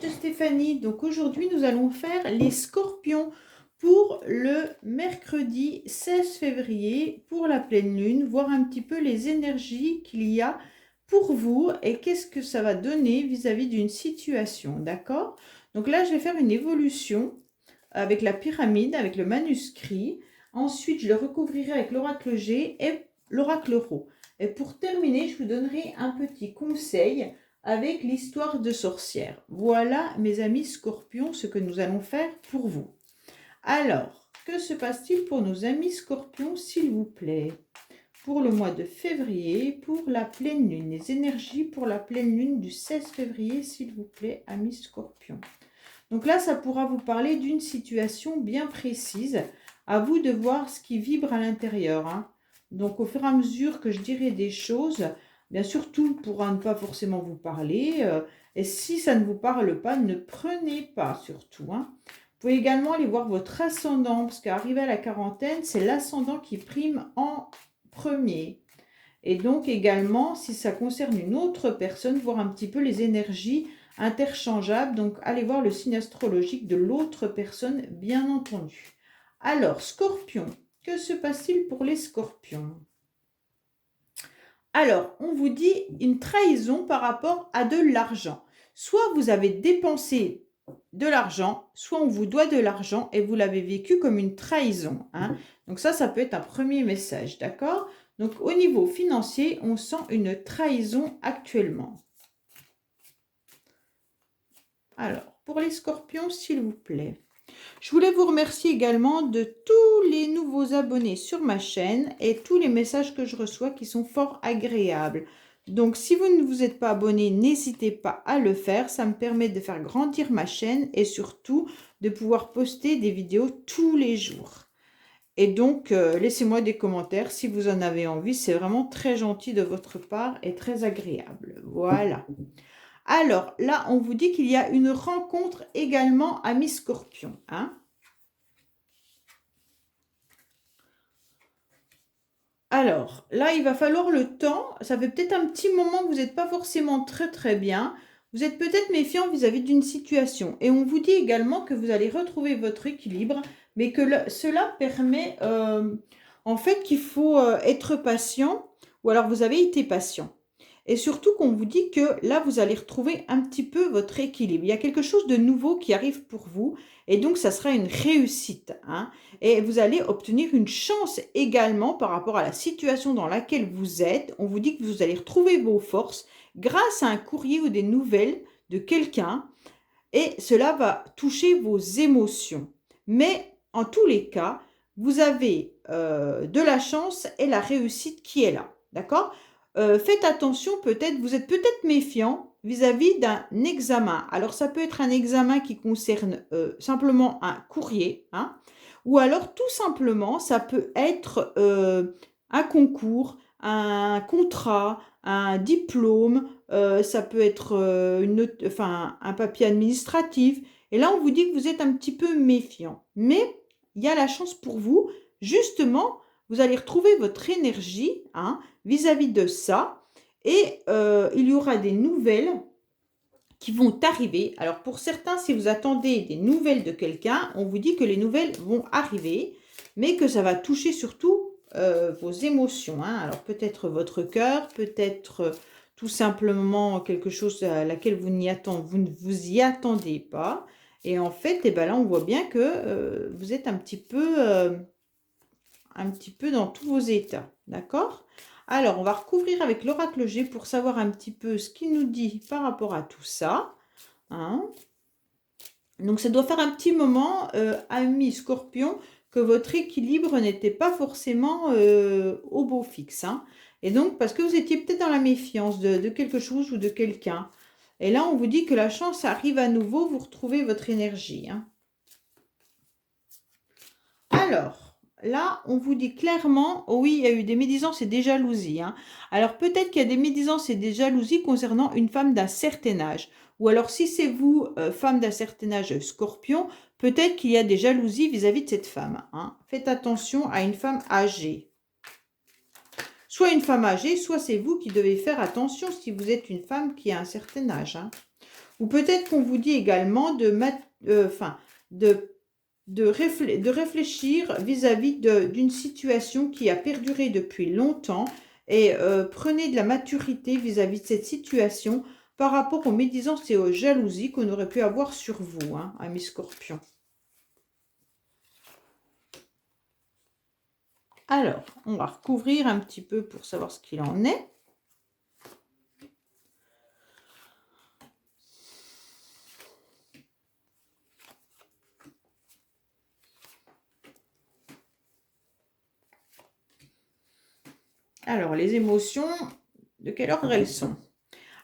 de Stéphanie. Donc aujourd'hui, nous allons faire les scorpions pour le mercredi 16 février pour la pleine lune, voir un petit peu les énergies qu'il y a pour vous et qu'est-ce que ça va donner vis-à-vis d'une situation, d'accord? Donc là, je vais faire une évolution avec la pyramide, avec le manuscrit. Ensuite, je le recouvrirai avec l'oracle G et l'oracle Rho. Et pour terminer, je vous donnerai un petit conseil avec l'histoire de sorcière. Voilà, mes amis scorpions, ce que nous allons faire pour vous. Alors, que se passe-t-il pour nos amis scorpions, s'il vous plaît? Pour le mois de février, pour la pleine lune, les énergies pour la pleine lune du 16 février, s'il vous plaît, amis scorpions. Donc là, ça pourra vous parler d'une situation bien précise. À vous de voir ce qui vibre à l'intérieur, hein. Donc, au fur et à mesure que je dirai des choses, bien sûr, tout pourra ne pas forcément vous parler. Et si ça ne vous parle pas, ne prenez pas surtout, hein. Vous pouvez également aller voir votre ascendant, parce qu'arrivé à la quarantaine, c'est l'ascendant qui prime en premier. Et donc également, si ça concerne une autre personne, voir un petit peu les énergies interchangeables. Donc, allez voir le signe astrologique de l'autre personne, bien entendu. Alors, scorpion, que se passe-t-il pour les scorpions? Alors, on vous dit une trahison par rapport à de l'argent. Soit vous avez dépensé de l'argent, soit on vous doit de l'argent et vous l'avez vécu comme une trahison, hein. Donc ça peut être un premier message, d'accord? Donc au niveau financier, on sent une trahison actuellement. Alors, pour les scorpions, s'il vous plaît. Je voulais vous remercier également de tous les nouveaux abonnés sur ma chaîne et tous les messages que je reçois qui sont fort agréables. Donc, si vous ne vous êtes pas abonné, n'hésitez pas à le faire. Ça me permet de faire grandir ma chaîne et surtout de pouvoir poster des vidéos tous les jours. Et donc, laissez-moi des commentaires si vous en avez envie. C'est vraiment très gentil de votre part et très agréable. Voilà. Alors, là, on vous dit qu'il y a une rencontre également à mi-scorpion, hein. Alors, là, il va falloir le temps. Ça fait peut-être un petit moment que vous n'êtes pas forcément très bien. Vous êtes peut-être méfiant vis-à-vis d'une situation. Et on vous dit également que vous allez retrouver votre équilibre, mais que cela permet, en fait, qu'il faut être patient, ou alors vous avez été patient. Et surtout qu'on vous dit que là, vous allez retrouver un petit peu votre équilibre. Il y a quelque chose de nouveau qui arrive pour vous. Et donc, ça sera une réussite, hein. Et vous allez obtenir une chance également par rapport à la situation dans laquelle vous êtes. On vous dit que vous allez retrouver vos forces grâce à un courrier ou des nouvelles de quelqu'un. Et cela va toucher vos émotions. Mais en tous les cas, vous avez de la chance et la réussite qui est là. D'accord? Faites attention, vous êtes peut-être méfiant vis-à-vis d'un examen. Alors, ça peut être un examen qui concerne simplement un courrier, hein, ou alors tout simplement, ça peut être un concours, un contrat, un diplôme, ça peut être un papier administratif. Et là, on vous dit que vous êtes un petit peu méfiant. Mais il y a la chance pour vous, justement, vous allez retrouver votre énergie, hein, vis-à-vis de ça. Et il y aura des nouvelles qui vont arriver. Alors pour certains, si vous attendez des nouvelles de quelqu'un, on vous dit que les nouvelles vont arriver, mais que ça va toucher surtout vos émotions, hein. Alors peut-être votre cœur, peut-être tout simplement quelque chose à laquelle vous ne vous y attendez pas. Et en fait, eh ben là, on voit bien que vous êtes un petit peu dans tous vos états, d'accord? Alors, on va recouvrir avec l'oracle G pour savoir un petit peu ce qu'il nous dit par rapport à tout ça, hein. Donc, ça doit faire un petit moment, amis Scorpion, que votre équilibre n'était pas forcément au beau fixe, hein. Et donc, parce que vous étiez peut-être dans la méfiance de quelque chose ou de quelqu'un. Et là, on vous dit que la chance arrive à nouveau, vous retrouvez votre énergie, hein. Alors, là, on vous dit clairement, oh oui, il y a eu des médisances et des jalousies, hein. Alors, peut-être qu'il y a des médisances et des jalousies concernant une femme d'un certain âge. Ou alors, si c'est vous, femme d'un certain âge, Scorpion, peut-être qu'il y a des jalousies vis-à-vis de cette femme, hein. Faites attention à une femme âgée. Soit une femme âgée, soit c'est vous qui devez faire attention si vous êtes une femme qui a un certain âge, hein. Ou peut-être qu'on vous dit également de réfléchir vis-à-vis d'une situation qui a perduré depuis longtemps et prenez de la maturité vis-à-vis de cette situation par rapport aux médisances et aux jalousies qu'on aurait pu avoir sur vous, hein, amis Scorpion. Alors, on va recouvrir un petit peu pour savoir ce qu'il en est. Alors, les émotions, de quel ordre elles sont?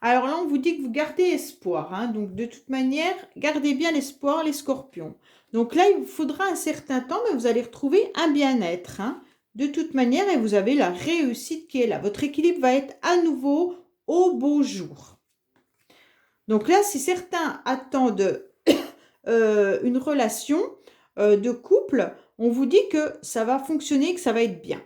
Alors là, on vous dit que vous gardez espoir. Hein, donc, de toute manière, gardez bien l'espoir, les scorpions. Donc là, il vous faudra un certain temps, mais vous allez retrouver un bien-être. Hein, de toute manière, et vous avez la réussite qui est là. Votre équilibre va être à nouveau au beau jour. Donc là, si certains attendent une relation de couple, on vous dit que ça va fonctionner, que ça va être bien.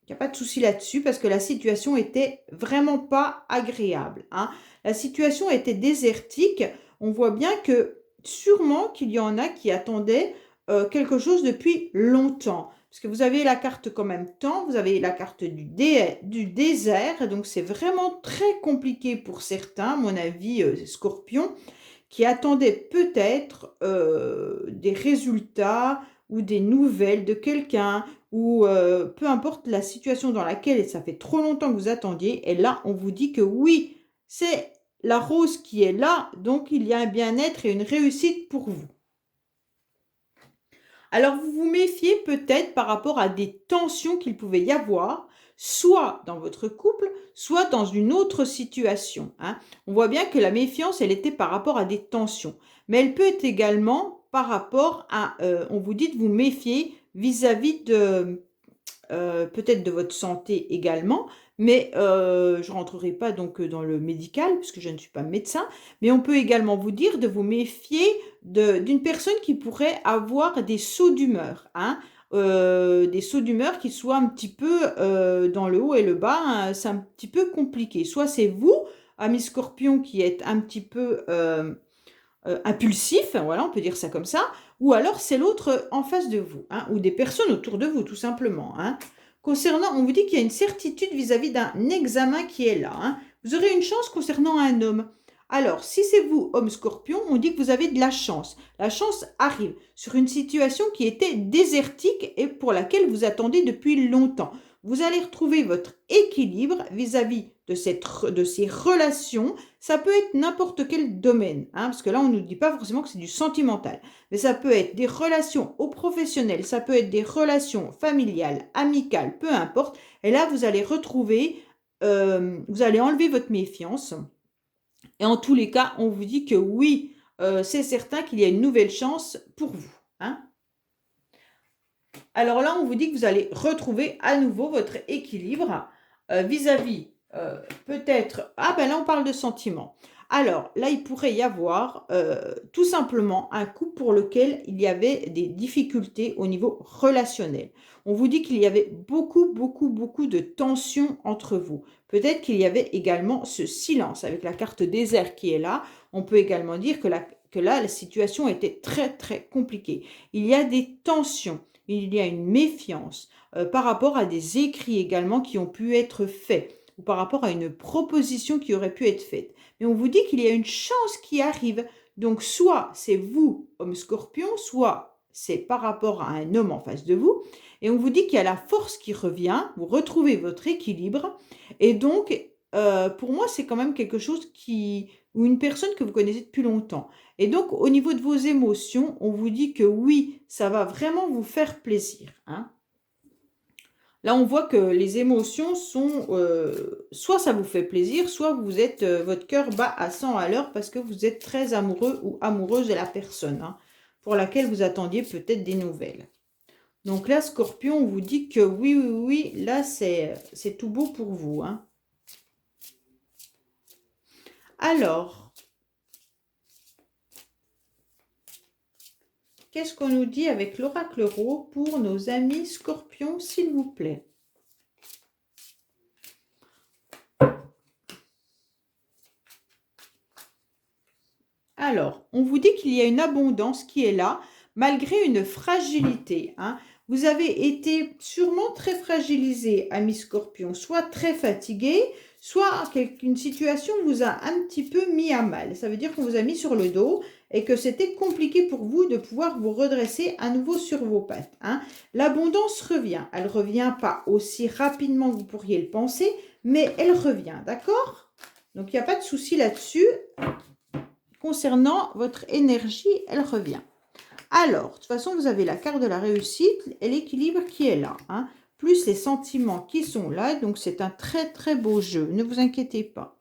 Il n'y a pas de souci là-dessus parce que la situation était vraiment pas agréable. Hein. La situation était désertique. On voit bien que sûrement qu'il y en a qui attendaient quelque chose depuis longtemps. Parce que vous avez la carte quand même temps, vous avez la carte du désert. Donc c'est vraiment très compliqué pour certains, à mon avis, Scorpion, qui attendaient peut-être des résultats ou des nouvelles de quelqu'un, ou peu importe la situation dans laquelle ça fait trop longtemps que vous attendiez, et là on vous dit que oui, c'est la rose qui est là, donc il y a un bien-être et une réussite pour vous. Alors vous vous méfiez peut-être par rapport à des tensions qu'il pouvait y avoir, soit dans votre couple, soit dans une autre situation. Hein. On voit bien que la méfiance, elle était par rapport à des tensions, mais elle peut être également par rapport à, on vous dit de vous méfier vis-à-vis de peut-être de votre santé également, mais je ne rentrerai pas donc dans le médical, puisque je ne suis pas médecin, mais on peut également vous dire de vous méfier d'une personne qui pourrait avoir des sauts d'humeur, hein, des sauts d'humeur qui soient un petit peu dans le haut et le bas, hein, c'est un petit peu compliqué. Soit c'est vous, ami Scorpion, qui êtes un petit peu impulsif, voilà, on peut dire ça comme ça, ou alors c'est l'autre en face de vous, hein, ou des personnes autour de vous, tout simplement. Hein. Concernant, on vous dit qu'il y a une certitude vis-à-vis d'un examen qui est là. Hein. Vous aurez une chance concernant un homme. Alors, si c'est vous, homme scorpion, on dit que vous avez de la chance. La chance arrive sur une situation qui était désertique et pour laquelle vous attendez depuis longtemps. Vous allez retrouver votre équilibre vis-à-vis de ces relations. Ça peut être n'importe quel domaine, hein, parce que là, on ne nous dit pas forcément que c'est du sentimental. Mais ça peut être des relations au professionnel, ça peut être des relations familiales, amicales, peu importe. Et là, vous allez retrouver, vous allez enlever votre méfiance. Et en tous les cas, on vous dit que oui, c'est certain qu'il y a une nouvelle chance pour vous. Hein. Alors là, on vous dit que vous allez retrouver à nouveau votre équilibre vis-à-vis peut-être... Ah ben là, on parle de sentiments. Alors là, il pourrait y avoir tout simplement un couple pour lequel il y avait des difficultés au niveau relationnel. On vous dit qu'il y avait beaucoup de tensions entre vous. Peut-être qu'il y avait également ce silence avec la carte désert qui est là. On peut également dire que là, la situation était très compliquée. Il y a des tensions. Il y a une méfiance par rapport à des écrits également qui ont pu être faits ou par rapport à une proposition qui aurait pu être faite. Mais on vous dit qu'il y a une chance qui arrive. Donc soit c'est vous, homme scorpion, soit c'est par rapport à un homme en face de vous. Et on vous dit qu'il y a la force qui revient, vous retrouvez votre équilibre. Et donc, pour moi, c'est quand même quelque chose ou une personne que vous connaissez depuis longtemps. Et donc, au niveau de vos émotions, on vous dit que oui, ça va vraiment vous faire plaisir. Hein. Là, on voit que les émotions sont, soit ça vous fait plaisir, soit vous êtes, votre cœur bat à 100 à l'heure parce que vous êtes très amoureux ou amoureuse de la personne hein, pour laquelle vous attendiez peut-être des nouvelles. Donc là, Scorpion, on vous dit que oui, là, c'est tout beau pour vous. Hein. Alors, qu'est-ce qu'on nous dit avec l'oracle rose pour nos amis Scorpions, s'il vous plaît? Alors, on vous dit qu'il y a une abondance qui est là, malgré une fragilité, hein. Vous avez été sûrement très fragilisé, ami Scorpion, soit très fatigué, soit une situation vous a un petit peu mis à mal. Ça veut dire qu'on vous a mis sur le dos et que c'était compliqué pour vous de pouvoir vous redresser à nouveau sur vos pattes, hein. L'abondance revient. Elle ne revient pas aussi rapidement que vous pourriez le penser, mais elle revient, d'accord? Donc, il n'y a pas de souci là-dessus. Concernant votre énergie, elle revient. Alors, de toute façon, vous avez la carte de la réussite et l'équilibre qui est là, hein, plus les sentiments qui sont là. Donc, c'est un très, très beau jeu. Ne vous inquiétez pas.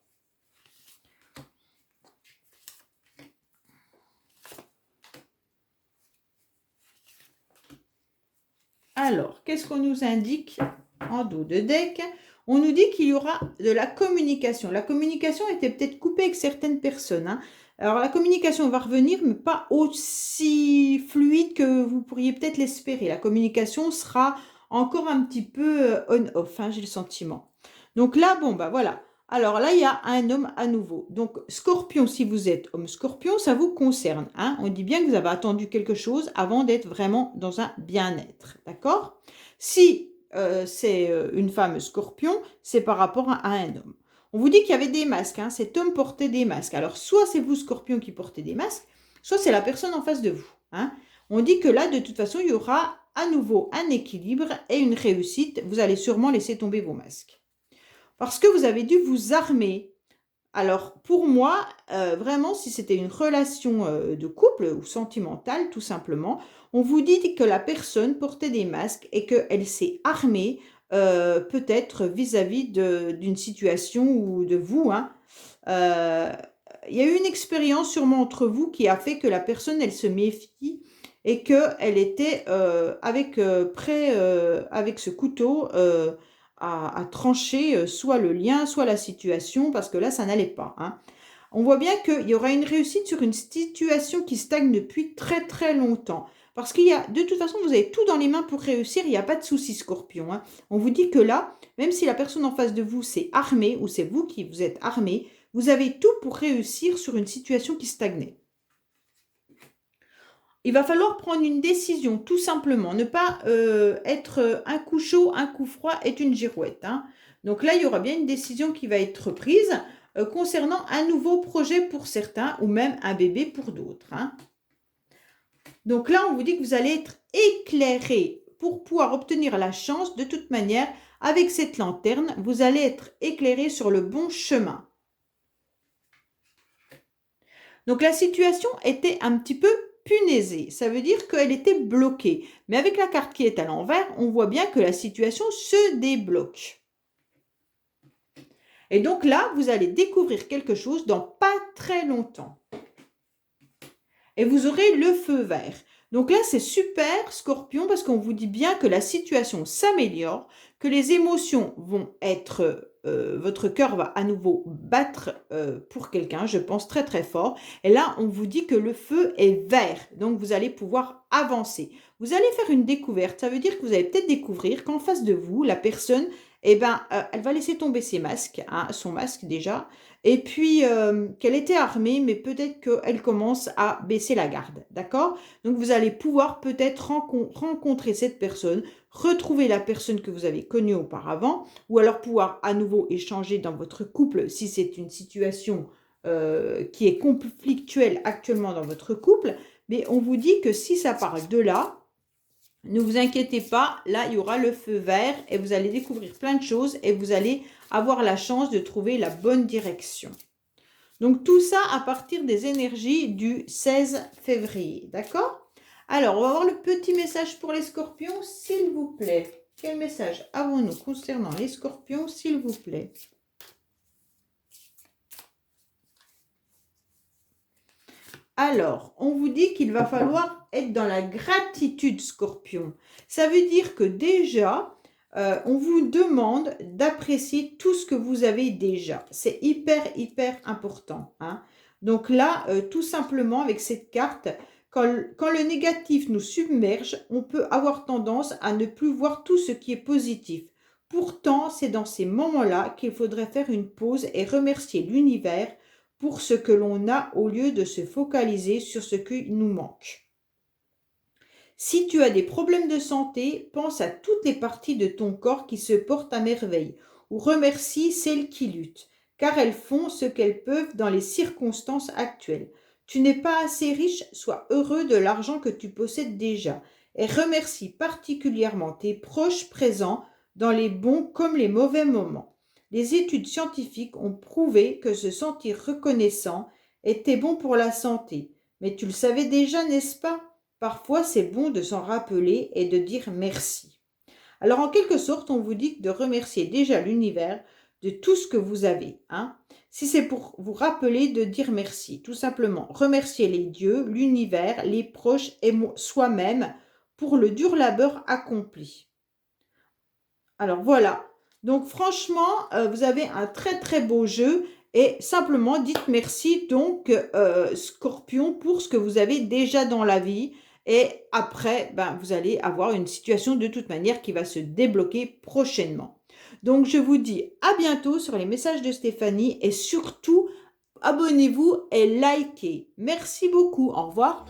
Alors, qu'est-ce qu'on nous indique en dos de deck? On nous dit qu'il y aura de la communication. La communication était peut-être coupée avec certaines personnes, hein. Alors, la communication va revenir, mais pas aussi fluide que vous pourriez peut-être l'espérer. La communication sera encore un petit peu on-off, hein, j'ai le sentiment. Donc là, bon, bah voilà. Alors là, il y a un homme à nouveau. Donc, Scorpion, si vous êtes homme Scorpion, ça vous concerne, hein. On dit bien que vous avez attendu quelque chose avant d'être vraiment dans un bien-être, d'accord? Si c'est une femme Scorpion, c'est par rapport à un homme. On vous dit qu'il y avait des masques, hein. Cet homme portait des masques. Alors, soit c'est vous, Scorpion, qui portez des masques, soit c'est la personne en face de vous, hein. On dit que là, de toute façon, il y aura à nouveau un équilibre et une réussite. Vous allez sûrement laisser tomber vos masques. Parce que vous avez dû vous armer. Alors, pour moi, vraiment, si c'était une relation de couple ou sentimentale, tout simplement, on vous dit que la personne portait des masques et qu'elle s'est armée peut-être vis-à-vis d'une situation ou de vous, hein. Euh, il y a eu une expérience sûrement entre vous qui a fait que la personne, elle se méfie et qu'elle était prêt avec ce couteau à trancher soit le lien, soit la situation, parce que là, ça n'allait pas, hein. On voit bien qu'il y aura une réussite sur une situation qui stagne depuis très très longtemps. Parce qu'il y a, de toute façon, vous avez tout dans les mains pour réussir, il n'y a pas de souci, Scorpion, hein. On vous dit que là, même si la personne en face de vous s'est armée, ou c'est vous qui vous êtes armé, vous avez tout pour réussir sur une situation qui stagnait. Il va falloir prendre une décision, tout simplement. Ne pas être un coup chaud, un coup froid est une girouette, hein. Donc là, il y aura bien une décision qui va être prise concernant un nouveau projet pour certains ou même un bébé pour d'autres, hein. Donc là, on vous dit que vous allez être éclairé pour pouvoir obtenir la chance. De toute manière, avec cette lanterne, vous allez être éclairé sur le bon chemin. Donc la situation était un petit peu punaisée. Ça veut dire qu'elle était bloquée. Mais avec la carte qui est à l'envers, on voit bien que la situation se débloque. Et donc là, vous allez découvrir quelque chose dans pas très longtemps. Et vous aurez le feu vert. Donc là, c'est super, Scorpion, parce qu'on vous dit bien que la situation s'améliore, que les émotions vont être... votre cœur va à nouveau battre pour quelqu'un, je pense très très fort. Et là, on vous dit que le feu est vert, donc vous allez pouvoir avancer. Vous allez faire une découverte, ça veut dire que vous allez peut-être découvrir qu'en face de vous, la personne, eh ben, elle va laisser tomber ses masques, hein, son masque déjà, et puis qu'elle était armée, mais peut-être qu'elle commence à baisser la garde, d'accord? Donc vous allez pouvoir peut-être rencontrer cette personne, retrouver la personne que vous avez connue auparavant, ou alors pouvoir à nouveau échanger dans votre couple si c'est une situation qui est conflictuelle actuellement dans votre couple. Mais on vous dit que si ça parle de là, ne vous inquiétez pas, là il y aura le feu vert et vous allez découvrir plein de choses et vous allez avoir la chance de trouver la bonne direction. Donc tout ça à partir des énergies du 16 février, d'accord? Alors, on va voir le petit message pour les scorpions, s'il vous plaît. Quel message avons-nous concernant les scorpions, s'il vous plaît? Alors, on vous dit qu'il va falloir être dans la gratitude, Scorpion. Ça veut dire que déjà, on vous demande d'apprécier tout ce que vous avez déjà. C'est hyper, hyper important, hein. Donc là, tout simplement, avec cette carte, quand le négatif nous submerge, on peut avoir tendance à ne plus voir tout ce qui est positif. Pourtant, c'est dans ces moments-là qu'il faudrait faire une pause et remercier l'univers pour ce que l'on a au lieu de se focaliser sur ce qui nous manque. Si tu as des problèmes de santé, pense à toutes les parties de ton corps qui se portent à merveille ou remercie celles qui luttent, car elles font ce qu'elles peuvent dans les circonstances actuelles. Tu n'es pas assez riche, sois heureux de l'argent que tu possèdes déjà et remercie particulièrement tes proches présents dans les bons comme les mauvais moments. Les études scientifiques ont prouvé que se sentir reconnaissant était bon pour la santé. Mais tu le savais déjà, n'est-ce pas? Parfois, c'est bon de s'en rappeler et de dire merci. Alors, en quelque sorte, on vous dit de remercier déjà l'univers de tout ce que vous avez. Si c'est pour vous rappeler de dire merci, tout simplement, remercier les dieux, l'univers, les proches et soi-même pour le dur labeur accompli. Alors voilà, donc franchement, vous avez un très très beau jeu et simplement dites merci donc Scorpion pour ce que vous avez déjà dans la vie et après, vous allez avoir une situation de toute manière qui va se débloquer prochainement. Donc je vous dis à bientôt sur les messages de Stéphanie et surtout abonnez-vous et likez. Merci beaucoup, au revoir.